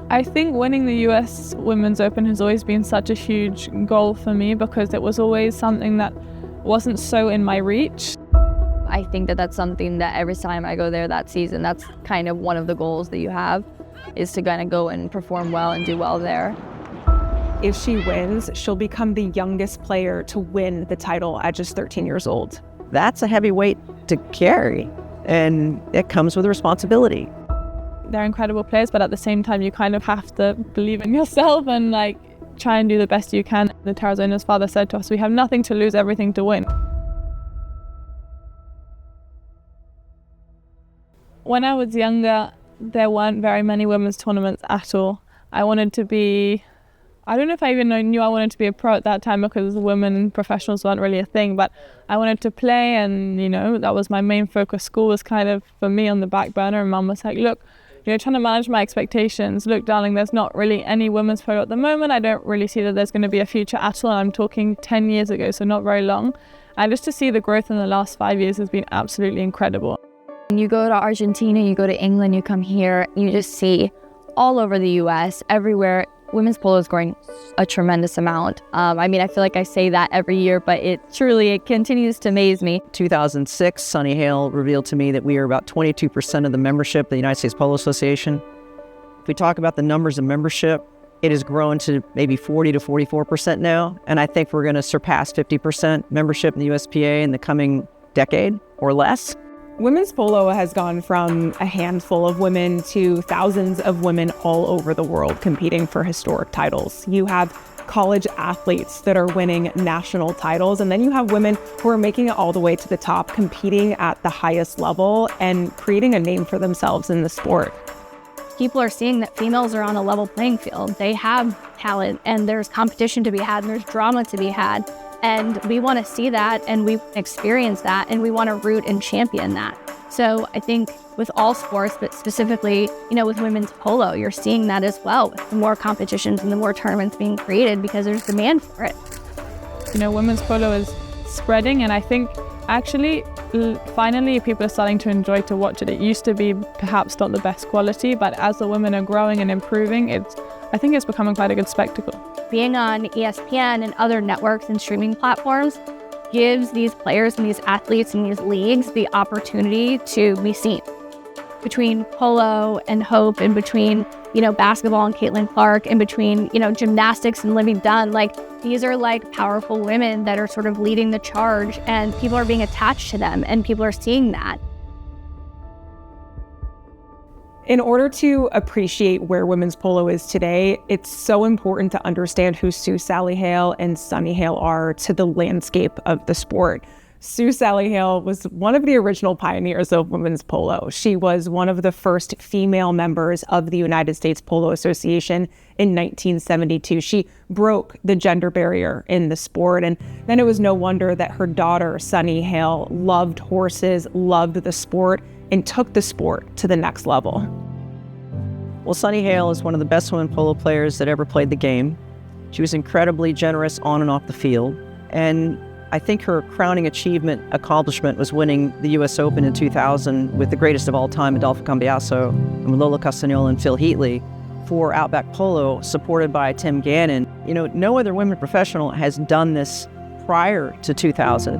I think winning the US Women's Open has always been such a huge goal for me because it was always something that wasn't so in my reach. I think that that's something that every time I go there that season, that's kind of one of the goals that you have, is to kind of go and perform well and do well there. If she wins, she'll become the youngest player to win the title at just 13 years old. That's a heavy weight to carry, and it comes with responsibility. They're incredible players, but at the same time, you kind of have to believe in yourself and try and do the best you can. The Tarazona's father said to us, we have nothing to lose, everything to win. When I was younger, there weren't very many women's tournaments at all. I wanted to be, I don't know if I even knew I wanted to be a pro at that time because women professionals weren't really a thing, but I wanted to play and, that was my main focus. School was kind of, for me, on the back burner, and Mum was like, look, trying to manage my expectations. Look, darling, there's not really any women's polo at the moment. I don't really see that there's going to be a future at all. I'm talking 10 years ago, so not very long. And just to see the growth in the last 5 years has been absolutely incredible. You go to Argentina, you go to England, you come here, you just see all over the US, everywhere, women's polo is growing a tremendous amount. I feel like I say that every year, but it continues to amaze me. 2006, Sunny Hale revealed to me that we are about 22% of the membership of the United States Polo Association. If we talk about the numbers of membership, it has grown to maybe 40 to 44% now, and I think we're going to surpass 50% membership in the USPA in the coming decade or less. Women's polo has gone from a handful of women to thousands of women all over the world competing for historic titles. You have college athletes that are winning national titles, and then you have women who are making it all the way to the top, competing at the highest level and creating a name for themselves in the sport. People are seeing that females are on a level playing field. They have talent, and there's competition to be had, and there's drama to be had. And we want to see that, and we experience that, and we want to root and champion that. So I think with all sports, but specifically, with women's polo, you're seeing that as well, with the more competitions and the more tournaments being created because there's demand for it. Women's polo is spreading, and I think actually, finally, people are starting to enjoy to watch it. It used to be perhaps not the best quality, but as the women are growing and improving, I think it's becoming quite a good spectacle. Being on ESPN and other networks and streaming platforms gives these players and these athletes and these leagues the opportunity to be seen. Between polo and Hope, and between, basketball and Caitlin Clark, and between, gymnastics and Livy Dunn, these are powerful women that are sort of leading the charge, and people are being attached to them, and people are seeing that. In order to appreciate where women's polo is today, it's so important to understand who Sue Sally Hale and Sunny Hale are to the landscape of the sport. Sue Sally Hale was one of the original pioneers of women's polo. She was one of the first female members of the United States Polo Association in 1972. She broke the gender barrier in the sport, and then it was no wonder that her daughter, Sunny Hale, loved horses, loved the sport, and took the sport to the next level. Well, Sunny Hale is one of the best women polo players that ever played the game. She was incredibly generous on and off the field, and I think her crowning accomplishment was winning the U.S. Open in 2000 with the greatest of all time, Adolfo Cambiaso, and Lola Castagnoli and Phil Heatley for Outback Polo, supported by Tim Gannon. No other women professional has done this prior to 2000,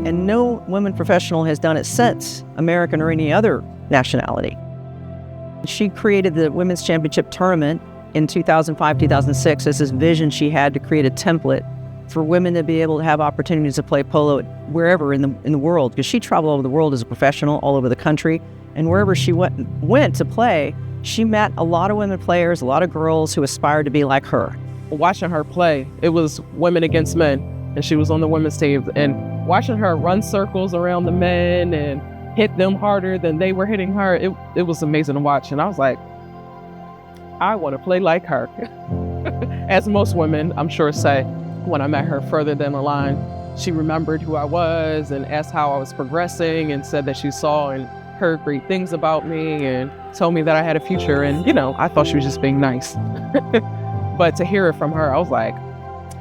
and no women professional has done it since, American or any other nationality. She created the Women's Championship Tournament in 2005-2006 as this vision she had to create a template for women to be able to have opportunities to play polo wherever in the world, because she traveled all over the world as a professional, all over the country, and wherever she went to play, she met a lot of women players, a lot of girls who aspired to be like her. Watching her play, it was women against men, and she was on the women's team, and watching her run circles around the men and hit them harder than they were hitting her, it was amazing to watch, and I was like, I want to play like her. As most women, I'm sure, say. When I met her further down the line, she remembered who I was and asked how I was progressing, and said that she saw and heard great things about me and told me that I had a future. And, I thought she was just being nice. But to hear it from her, I was like,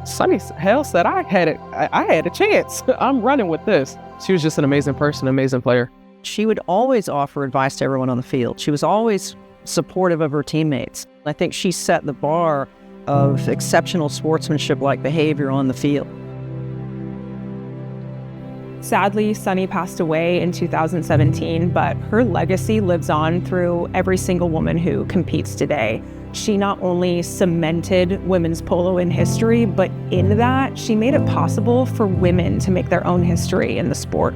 Sunny Hale said I had a chance. I'm running with this. She was just an amazing person, amazing player. She would always offer advice to everyone on the field. She was always supportive of her teammates. I think she set the bar of exceptional sportsmanship-like behavior on the field. Sadly, Sunny passed away in 2017, but her legacy lives on through every single woman who competes today. She not only cemented women's polo in history, but in that, she made it possible for women to make their own history in the sport.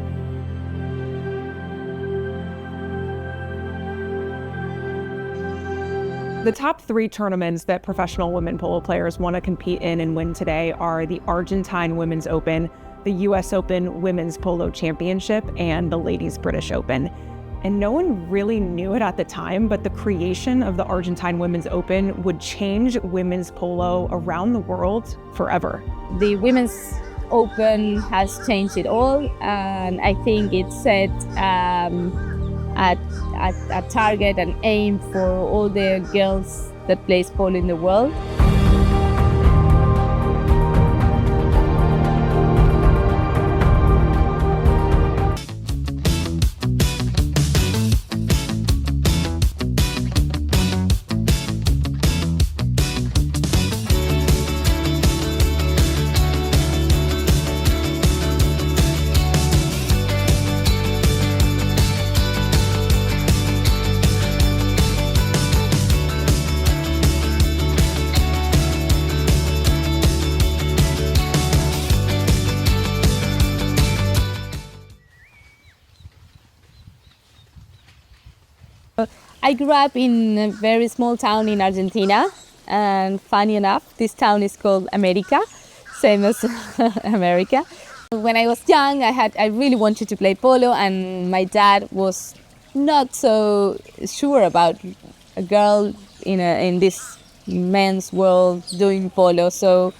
The top 3 tournaments that professional women polo players want to compete in and win today are the Argentine Women's Open, the US Open Women's Polo Championship, and the Ladies British Open. And no one really knew it at the time, but the creation of the Argentine Women's Open would change women's polo around the world forever. The Women's Open has changed it all, and I think it set a target and aim for all the girls that plays polo in the world. I grew up in a very small town in Argentina, and funny enough, this town is called America, same as America. When I was young, I really wanted to play polo, and my dad was not so sure about a girl in this men's world doing polo, so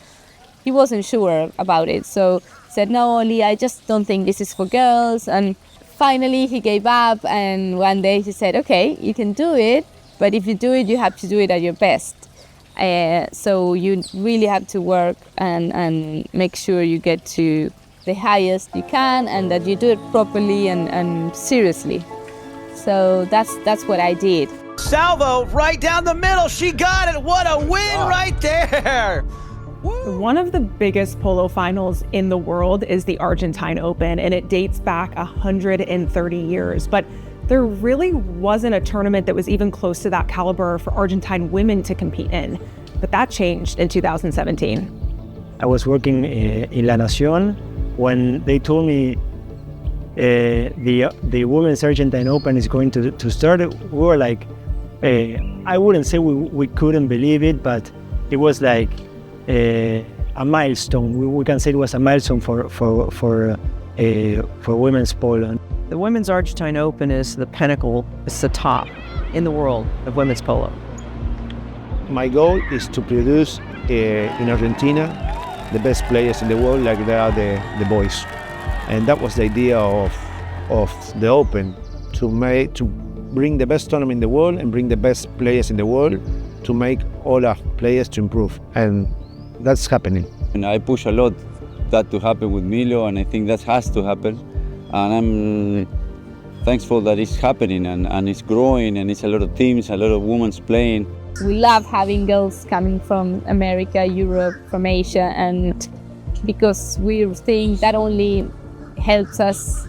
he wasn't sure about it. So said, no, Oli, I just don't think this is for girls. And finally, he gave up, and one day he said, okay, you can do it, but if you do it, you have to do it at your best. So you really have to work and make sure you get to the highest you can, and that you do it properly and seriously. So that's what I did. Salvo right down the middle. She got it. What a win right there. One of the biggest polo finals in the world is the Argentine Open, and it dates back 130 years. But there really wasn't a tournament that was even close to that caliber for Argentine women to compete in. But that changed in 2017. I was working in La Nación when they told me the Women's Argentine Open is going to start. We were like, I wouldn't say we couldn't believe it, but it was like a milestone. We can say it was a milestone for women's polo. The Women's Argentine Open is the pinnacle, it's the top in the world of women's polo. My goal is to produce in Argentina the best players in the world like they are the boys. And that was the idea of the Open, to bring the best tournament in the world and bring the best players in the world to make all our players to improve. And that's happening. And I push a lot that to happen with Milo, and I think that has to happen. And I'm thankful that it's happening and it's growing, and it's a lot of teams, a lot of women playing. We love having girls coming from America, Europe, from Asia, and because we think that only helps us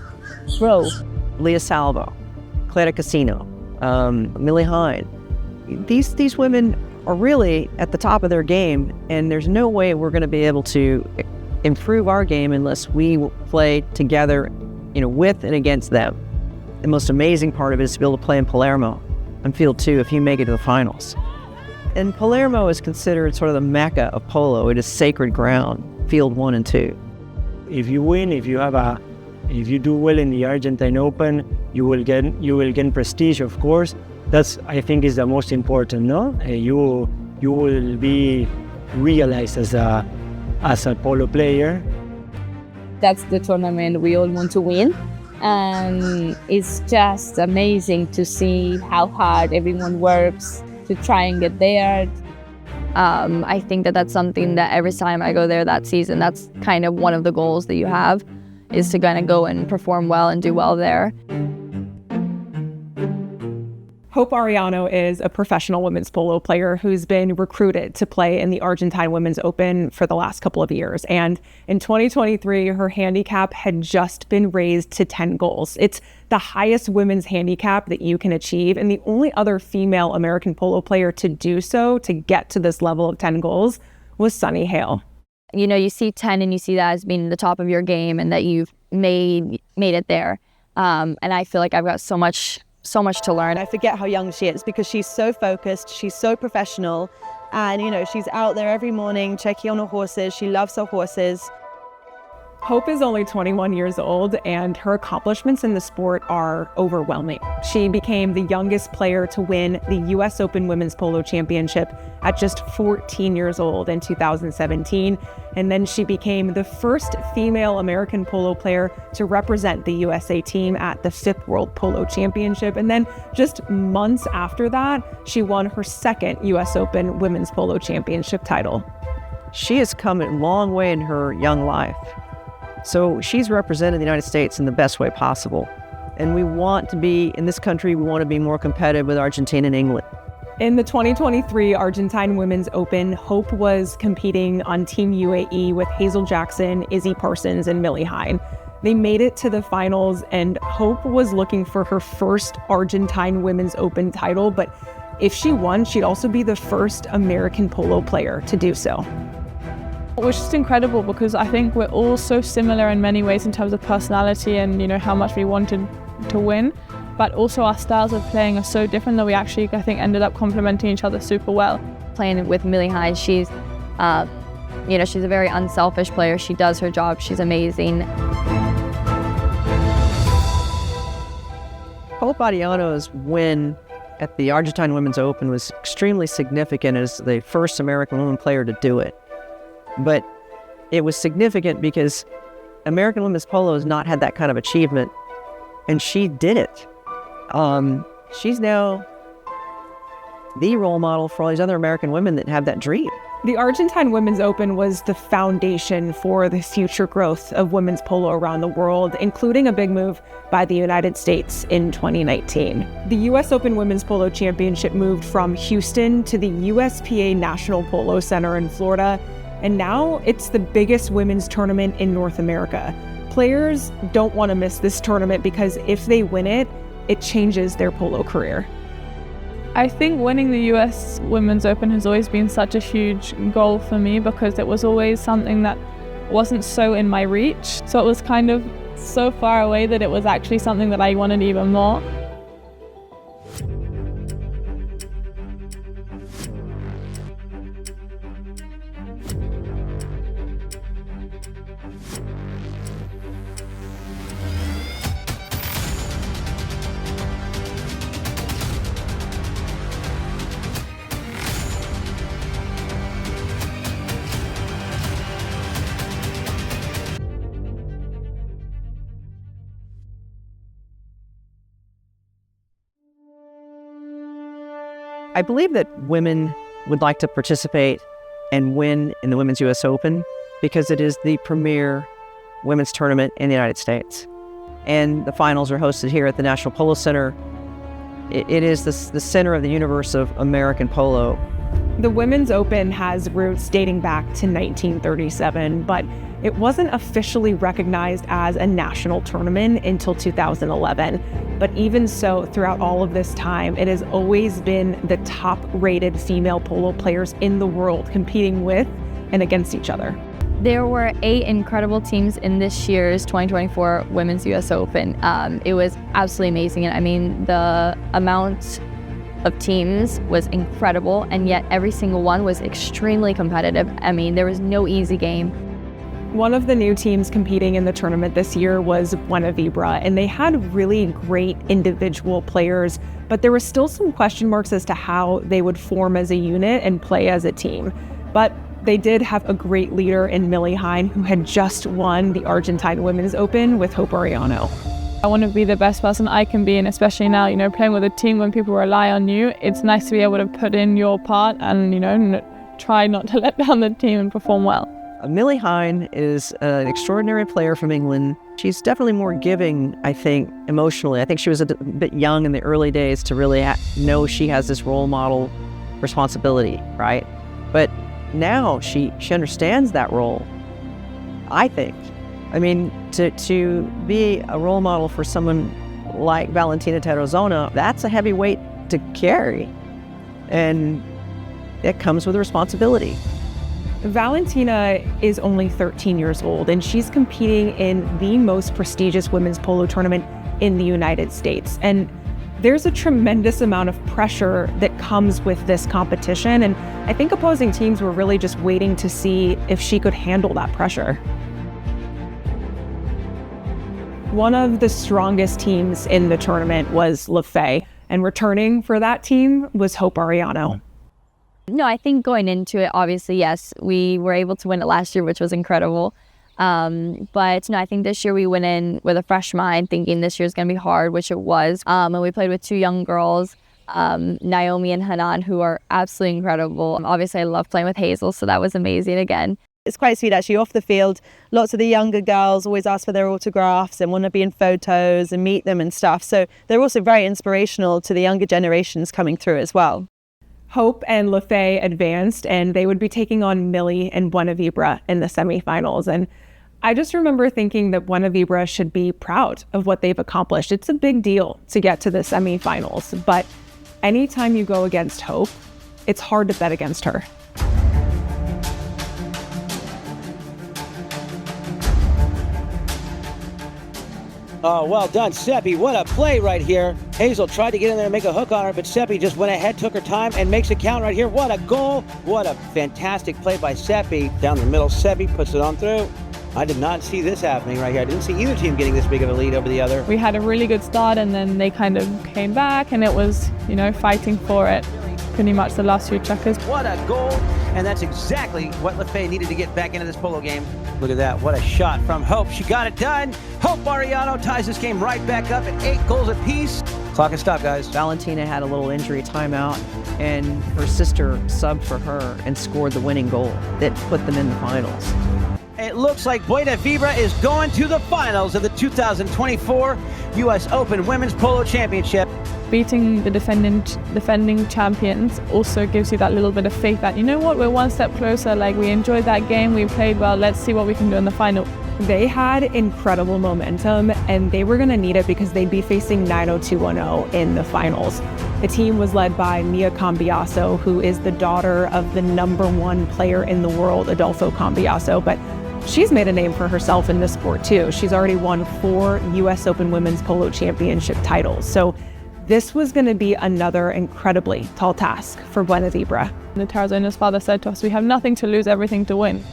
grow. Leah Salvo, Clara Casino, Millie Hine. These women are really at the top of their game, and there's no way we're going to be able to improve our game unless we play together, with and against them. The most amazing part of it is to be able to play in Palermo on Field 2 if you make it to the finals. And Palermo is considered sort of the mecca of polo. It is sacred ground, Field 1 and 2. If you win, if you do well in the Argentine Open, you will gain prestige, of course. That's, I think, is the most important, no? You will be realized as a polo player. That's the tournament we all want to win, and it's just amazing to see how hard everyone works to try and get there. I think that's something that every time I go there that season, that's kind of one of the goals that you have, is to kind of go and perform well and do well there. Hope Arellano is a professional women's polo player who's been recruited to play in the Argentine Women's Open for the last couple of years. And in 2023, her handicap had just been raised to 10 goals. It's the highest women's handicap that you can achieve, and the only other female American polo player to do so, to get to this level of 10 goals, was Sunny Hale. You know, you see 10 and you see that as being the top of your game and that you've made it there. And I feel like I've got so much to learn. I forget how young she is because she's so focused, she's so professional, and you know, she's out there every morning checking on her horses. She loves her horses. Hope is only 21 years old, and her accomplishments in the sport are overwhelming. She became the youngest player to win the U.S. Open Women's Polo Championship at just 14 years old in 2017, and then she became the first female American polo player to represent the USA team at the 5th World Polo Championship, and then just months after that, she won her second U.S. Open Women's Polo Championship title. She has come a long way in her young life. So she's represented the United States in the best way possible. And we want to be, in this country, we want to be more competitive with Argentina and England. In the 2023 Argentine Women's Open, Hope was competing on Team UAE with Hazel Jackson, Izzy Parsons, and Millie Hine. They made it to the finals, and Hope was looking for her first Argentine Women's Open title, but if she won, she'd also be the first American polo player to do so. It was just incredible because I think we're all so similar in many ways in terms of personality and, you know, how much we wanted to win, but also our styles of playing are so different that we actually, I think, ended up complementing each other super well. Playing with Millie Hine, she's, you know, she's a very unselfish player. She does her job. She's amazing. Hope Arellano's win at the Argentine Women's Open was extremely significant as the first American woman player to do it. But it was significant because American women's polo has not had that kind of achievement, and she did it. She's now the role model for all these other American women that have that dream. The Argentine Women's Open was the foundation for the future growth of women's polo around the world, including a big move by the United States in 2019. The U.S. Open Women's Polo Championship moved from Houston to the USPA National Polo Center in Florida, and now it's the biggest women's tournament in North America. Players don't want to miss this tournament because if they win it, it changes their polo career. I think winning the US Women's Open has always been such a huge goal for me because it was always something that wasn't so in my reach. So it was kind of so far away that it was actually something that I wanted even more. I believe that women would like to participate and win in the Women's U.S. Open because it is the premier women's tournament in the United States. And the finals are hosted here at the National Polo Center. It is the center of the universe of American polo. The Women's Open has roots dating back to 1937, but it wasn't officially recognized as a national tournament until 2011. But even so, throughout all of this time, it has always been the top-rated female polo players in the world competing with and against each other. There were 8 incredible teams in this year's 2024 Women's US Open. It was absolutely amazing. I mean, the amount of teams was incredible, and yet every single one was extremely competitive. I mean, there was no easy game. One of the new teams competing in the tournament this year was Buena Vibra, and they had really great individual players, but there were still some question marks as to how they would form as a unit and play as a team. But they did have a great leader in Millie Hine, who had just won the Argentine Women's Open with Hope Arellano. I want to be the best person I can be, and especially now, you know, playing with a team when people rely on you, it's nice to be able to put in your part and, you know, try not to let down the team and perform well. Millie Hine is an extraordinary player from England. She's definitely more giving, I think, emotionally. I think she was a bit young in the early days to really know she has this role model responsibility, right? But now she understands that role, I think. I mean, to be a role model for someone like Valentina Terrazona, that's a heavy weight to carry. And it comes with a responsibility. Valentina is only 13 years old, and she's competing in the most prestigious women's polo tournament in the United States. And there's a tremendous amount of pressure that comes with this competition. And I think opposing teams were really just waiting to see if she could handle that pressure. One of the strongest teams in the tournament was Lefay, and returning for that team was Hope Arellano. No, I think going into it, obviously, yes, we were able to win it last year, which was incredible. But no, I think this year we went in with a fresh mind, thinking this year's going to be hard, which it was. And we played with two young girls, Naomi and Hanan, who are absolutely incredible. Obviously, I love playing with Hazel, so that was amazing again. It's quite sweet actually. Off the field, lots of the younger girls always ask for their autographs and want to be in photos and meet them and stuff. So they're also very inspirational to the younger generations coming through as well. Hope and Lefay advanced, and they would be taking on Millie and Buena Vibra in the semifinals. And I just remember thinking that Buena Vibra should be proud of what they've accomplished. It's a big deal to get to the semifinals, but anytime you go against Hope, it's hard to bet against her. Oh, well done, Seppi. What a play right here. Hazel tried to get in there and make a hook on her, but Seppi just went ahead, took her time, and makes a count right here. What a goal. What a fantastic play by Seppi. Down the middle, Seppi puts it on through. I did not see this happening right here. I didn't see either team getting this big of a lead over the other. We had a really good start, and then they kind of came back, and it was, fighting for it pretty much the last few checkers. What a goal. And that's exactly what Lefay needed to get back into this polo game. Look at that. What a shot from Hope. She got it done. Hope Arellano ties this game right back up at 8 goals apiece. Clock and stop, guys. Valentina had a little injury timeout, and her sister subbed for her and scored the winning goal that put them in the finals. It looks like Buena Vibra is going to the finals of the 2024 U.S. Open Women's Polo Championship. Beating the defending champions also gives you that little bit of faith that, we're one step closer. Like, we enjoyed that game, we played well, let's see what we can do in the final. They had incredible momentum, and they were going to need it because they'd be facing 90210 in the finals. The team was led by Mia Cambiaso, who is the daughter of the #1 player in the world, Adolfo Cambiaso, but she's made a name for herself in this sport too. She's already won 4 U.S. Open Women's Polo Championship titles. So this was going to be another incredibly tall task for Buena Vibra. The Terrazona's father said to us, we have nothing to lose, everything to win.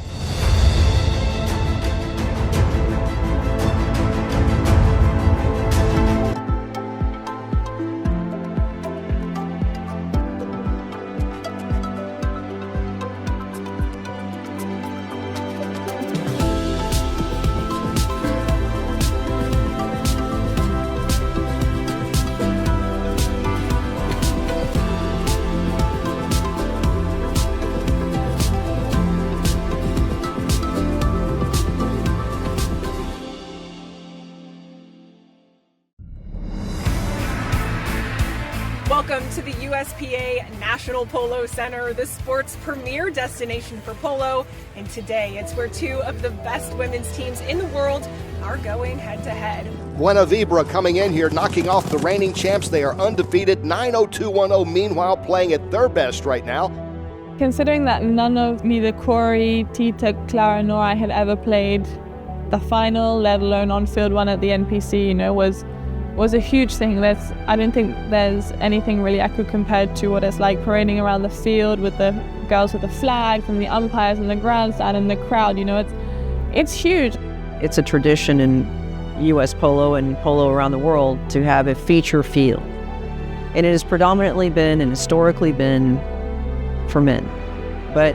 Welcome to the USPA National Polo Center, the sport's premier destination for polo. And today it's where 2 of the best women's teams in the world are going head-to-head. Buena Vibra coming in here, knocking off the reigning champs. They are undefeated, 90210, meanwhile playing at their best right now. Considering that none of neither Corey, Tita, Clara, nor I had ever played the final, let alone on-field one at the NPC, was a huge thing. I don't think there's anything really I could compare to what it's like parading around the field with the girls with the flag from the umpires and the grandstand and the crowd. It's huge. It's a tradition in U.S. polo and polo around the world to have a feature field. And it has predominantly been and historically been for men. But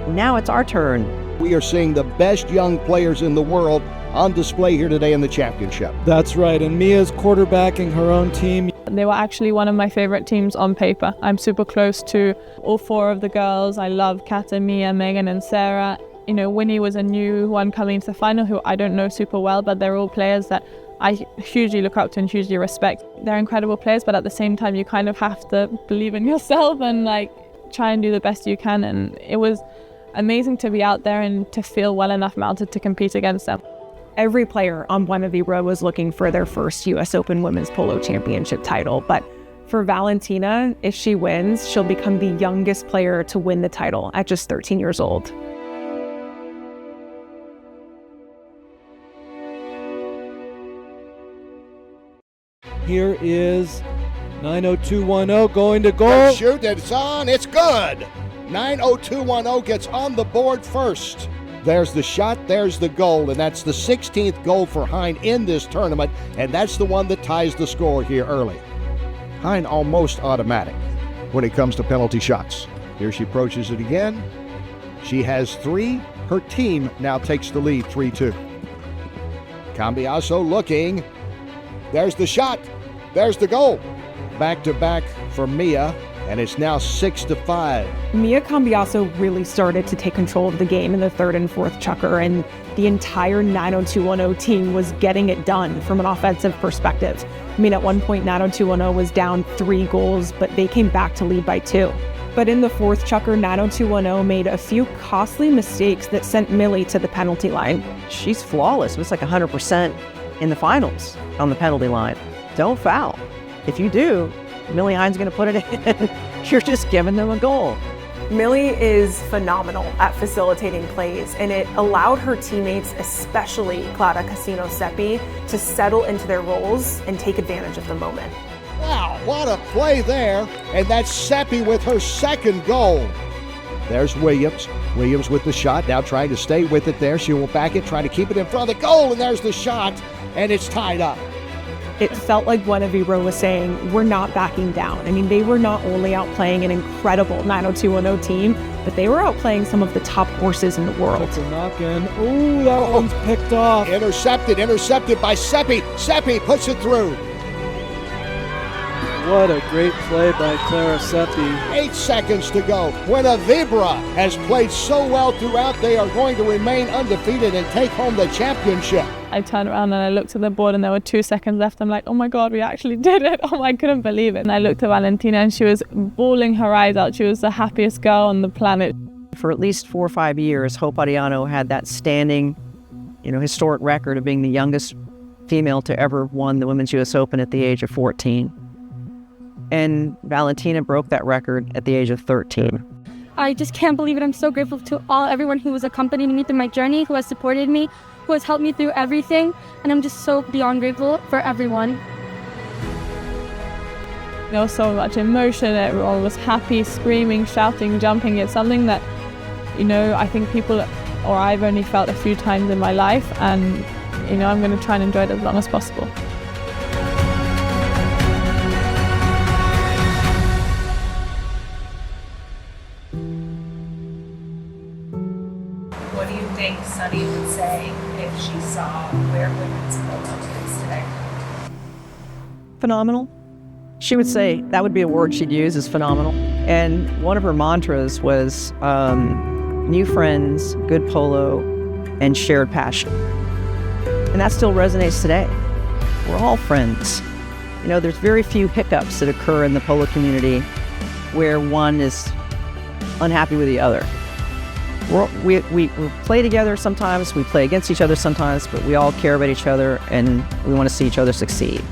now it's our turn. We are seeing the best young players in the world on display here today in the championship. That's right, and Mia's quarterbacking her own team. They were actually one of my favorite teams on paper. I'm super close to all 4 of the girls. I love Kata, Mia, Megan, and Sarah. You know, Winnie was a new one coming into the final who I don't know super well, but they're all players that I hugely look up to and hugely respect. They're incredible players, but at the same time, you kind of have to believe in yourself and like try and do the best you can. And it was amazing to be out there and to feel well enough mounted to compete against them. Every player on Buena Vibra was looking for their first US Open Women's Polo Championship title, but for Valentina, if she wins, she'll become the youngest player to win the title at just 13 years old. Here is 90210 going to goal. Good shoot, it's on, it's good. 90210 gets on the board first. There's the shot, there's the goal, and that's the 16th goal for Hein in this tournament, and that's the one that ties the score here early. Hein almost automatic when it comes to penalty shots. Here she approaches it again. She has 3. Her team now takes the lead 3-2. Cambiaso looking. There's the shot. There's the goal. Back to back for Mia, and it's now 6-5. Mia Cambiaso really started to take control of the game in the third and fourth chukker, and the entire 90210 team was getting it done from an offensive perspective. I mean, at one point, 90210 was down 3 goals, but they came back to lead by 2. But in the fourth chukker, 90210 made a few costly mistakes that sent Millie to the penalty line. She's flawless. It was like 100% in the finals on the penalty line. Don't foul. If you do, Millie Hein's going to put it in. You're just giving them a goal. Millie is phenomenal at facilitating plays, and it allowed her teammates, especially Clara Casino Seppi, to settle into their roles and take advantage of the moment. Wow, what a play there, and that's Seppi with her second goal. There's Williams. Williams with the shot, now trying to stay with it there. She will back it, try to keep it in front of the goal, and there's the shot, and it's tied up. It felt like Buena Vibra was saying, we're not backing down. I mean, they were not only outplaying an incredible 90210 team, but they were outplaying some of the top horses in the world. That's a knock-in. Ooh, that one's picked off. Intercepted by Seppi. Seppi puts it through. What a great play by Clara Seppi. 8 seconds to go. Buena Vibra has played so well throughout, they are going to remain undefeated and take home the championship. I turned around and I looked at the board and there were 2 seconds left. I'm like, oh my God, we actually did it. Oh, I couldn't believe it. And I looked at Valentina and she was bawling her eyes out. She was the happiest girl on the planet. For at least 4 or 5 years, Hope Arellano had that standing, historic record of being the youngest female to ever won the Women's U.S. Open at the age of 14. And Valentina broke that record at the age of 13. I just can't believe it. I'm so grateful to everyone who was accompanying me through my journey, who has supported me, who has helped me through everything. And I'm just so beyond grateful for everyone. There was so much emotion. Everyone was happy, screaming, shouting, jumping. It's something that, I think people, or I've only felt a few times in my life. And, I'm going to try and enjoy it as long as possible. What do you think Sunny would say if she saw where women's polo is today? Phenomenal. She would say, that would be a word she'd use, is phenomenal. And one of her mantras was new friends, good polo, and shared passion. And that still resonates today. We're all friends. There's very few hiccups that occur in the polo community where one is unhappy with the other. We play together sometimes, we play against each other sometimes, but we all care about each other and we want to see each other succeed.